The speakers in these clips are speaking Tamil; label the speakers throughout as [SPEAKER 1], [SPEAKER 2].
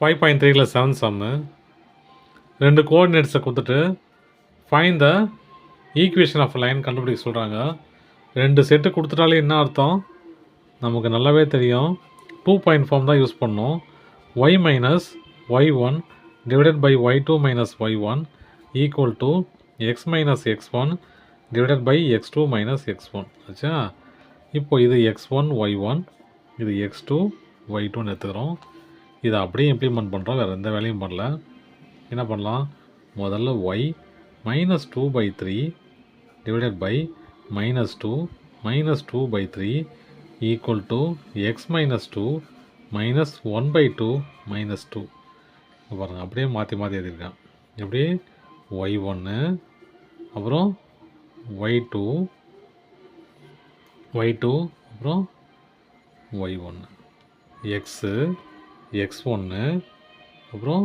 [SPEAKER 1] 5.3ல 7 சம்மு 2 கோஆர்டினேட்ஸை கொடுத்துட்டு find the equation of line கண்டுபிடிக்க சொல்கிறாங்க. 2 செட்டு கொடுத்துட்டாலே என்ன அர்த்தம் நமக்கு நல்லாவே தெரியும். 2 பாயிண்ட் ஃபார்ம் தான் யூஸ் பண்ணோம். y minus y1 divided by y2 minus y1 equal to x minus x1 divided by x2 minus x1 ஆச்சா. இப்போ இது x1 y1 இது x2 y2ன்னு எடுத்துக்கிறோம். இதை அப்படியே இம்ப்ளிமெண்ட் பண்ணுறோம், வேறு எந்த வேலையும் பண்ணல. என்ன பண்ணலாம், முதல்ல y minus 2/3 divided by -2 by 3 equal to x minus 2 minus 1/2 minus 2. பாருங்கள் அப்படியே மாற்றி மாற்றி எழுதியிருக்கேன். எப்படி y1 அப்புறம் y2 அப்புறம் y1 x1 அப்புறம்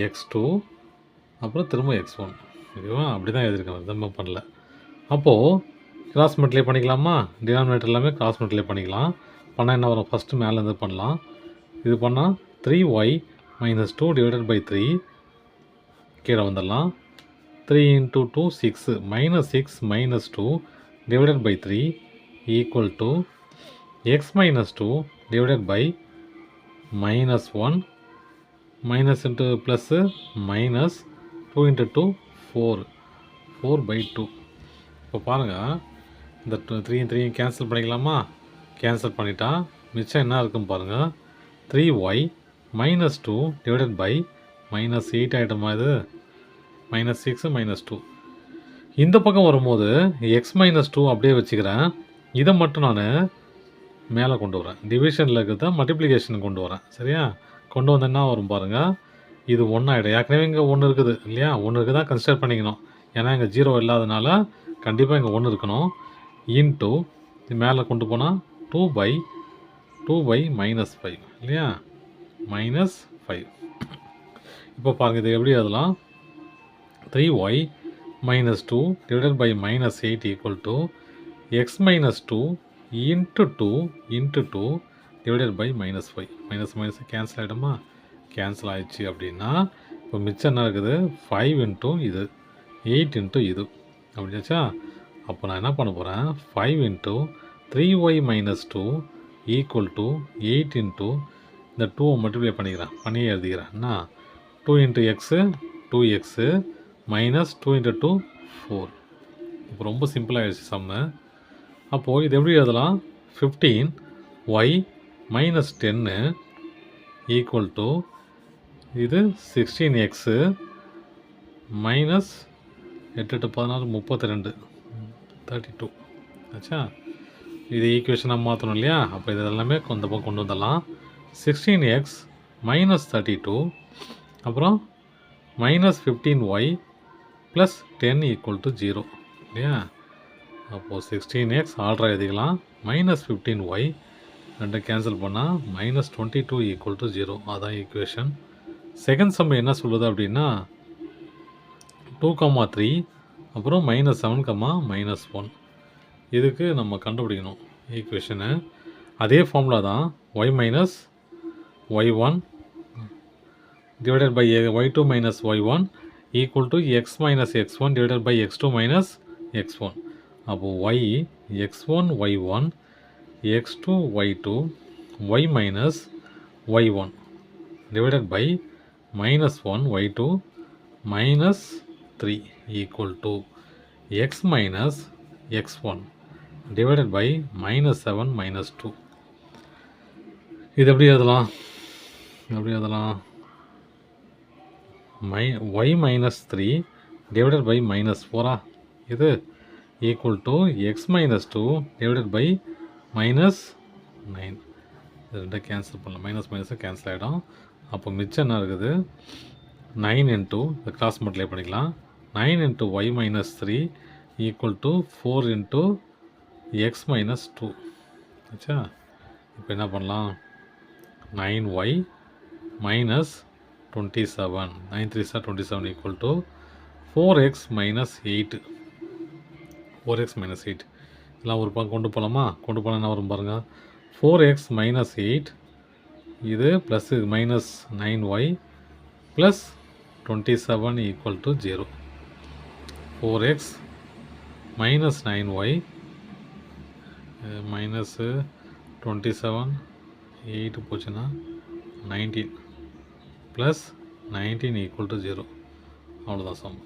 [SPEAKER 1] x2 அப்புறம் திரும்ப x1. ஓகேவா, அப்படி தான் எழுதியிருக்கேன், எதுவுமே பண்ணல. அப்போது கிராஸ் மல்டிப்ளை பண்ணிக்கலாமா, டினாமினேட்டர் எல்லாமே கிராஸ் மல்டிப்ளை பண்ணிக்கலாம். பண்ணால் என்ன வரும், ஃபஸ்ட்டு மேலேருந்து பண்ணலாம். இது பண்ணால் 3y மைனஸ் 2 டிவைடட் பை 3 கீழே வந்துடலாம். 3 × 2 6 -6 minus 2 divided by 3 equal to x minus 2 divided by -1 minus into plus minus 2 × 2 4/2. இப்போ பாருங்கள், இந்த 3 கேன்சல் பண்ணிக்கலாமா, கேன்சல் பண்ணிட்டா மிச்சம் என்ன இருக்குன்னு பாருங்கள். 3y மைனஸ் 2 டிவைடட் பை -8 ஆகிடுமா, இது -6 -2. இந்த பக்கம் வரும்போது x மைனஸ் 2 அப்படியே வச்சுக்கிறேன். இதை மட்டும் நான் மேலே கொண்டு வரேன், டிவிஷனில் இருக்கிறத மல்டிப்ளிகேஷன் கொண்டு வரேன். சரியா, கொண்டு வந்து என்ன வரும் பாருங்கள், இது 1 ஆகிடும். ஏற்கனவே இங்கே 1 இருக்குது இல்லையா, 1 இருக்குது தான் கன்சிடர் பண்ணிக்கணும். ஏன்னா இங்கே 0 இல்லாதனால கண்டிப்பாக இங்கே 1 இருக்கணும். இன்ட்டு இது மேலே கொண்டு போனால் 2/2 -5 இல்லையா, -5. இப்போ பாருங்கள், இது எப்படி எழுதலாம், 3y minus 2 divided by -8 equal to x minus 2 into 2 divided by -5. Minus cancel ஆகிடுமா, கேன்சல் ஆகிடுச்சு. அப்படின்னா இப்போ மிச்சம் என்ன இருக்குது, 5 இன்ட்டு இது 8 இன்ட்டு இது அப்படின்னாச்சா. அப்போ நான் என்ன பண்ண போகிறேன், 5 into 3y minus 2 equal to 8 into இந்த 2 மல்டிப்ளை பண்ணிக்கிறேன், பண்ணி எழுதிக்கிறேன். என்ன 2 இன்ட்டு எக்ஸு 2x மைனஸ் 2 × 2 4. இப்போ ரொம்ப சிம்பிளாகிடுச்சு சம்மு. அப்போது இது எப்படி எழுதலாம், 15y மைனஸ் 10 ஈக்குவல் டு இது 16x மைனஸ் 8 × 14 32 32 ஆச்சா. இது ஈக்குவேஷனாக மாற்றணும் இல்லையா. அப்போ இது எல்லாமே இந்த பக்கம் கொண்டு வந்துடலாம். 16x மைனஸ் 32 அப்புறம் -15y ப்ளஸ் 10 ஈக்குவல் டு 0 இல்லையா. அப்போது 16x ஆல்ரெடி எழுதிக்கலாம், -15y ரெண்டு கேன்சல் பண்ணால் -22 ஈக்குவல் டு 0. அதான் ஈக்குவேஷன். செகண்ட் சம் என்ன சொல்லுது அப்படின்னா 2, 3 அப்புறம் -7, -1. இதுக்கு நம்ம கண்டுபிடிக்கணும் ஈக்குவேஷனு. அதே ஃபார்முலா தான், y minus y1 divided by y2 minus y1 equal to x minus x1 divided by x2 minus x1. அப்போது y x1 y1 x2 y2 y minus y1 divided by -1 y2 minus 3 equal to x minus x1 divided by -7 -2. இது எப்படி எழுதலாம், y மைனஸ் 3 டிவைடட் பை -4 இது equal to x minus 2 divided by -9. இது ரெண்டும் கேன்சல் பண்ணலாம், மைனஸ் கேன்சல் ஆகிடும். அப்போ மிச்சம் என்ன இருக்குது, 9 இன்ட்டு இந்த கிராஸ் மல்டிப்ளை பண்ணிக்கலாம். 9 into y minus 3 equal to 4 into x minus 2 ஆச்சா. இப்போ என்ன பண்ணலாம், 9y minus 27 9 3s 27 equal to 4x minus 8 4x minus 8. இதெல்லாம் ஒரு பக்கம் கொண்டு போகலாமா, கொண்டு போனால் என்ன வரும் பாருங்கள், 4x மைனஸ் 8 இது plus minus 9y plus 27 equal to 0. 4x minus 9y minus 27 8 போச்சுன்னா 19 ப்ளஸ் 19 ஈக்குவல் டு 0. அவ்வளோதான் சம்.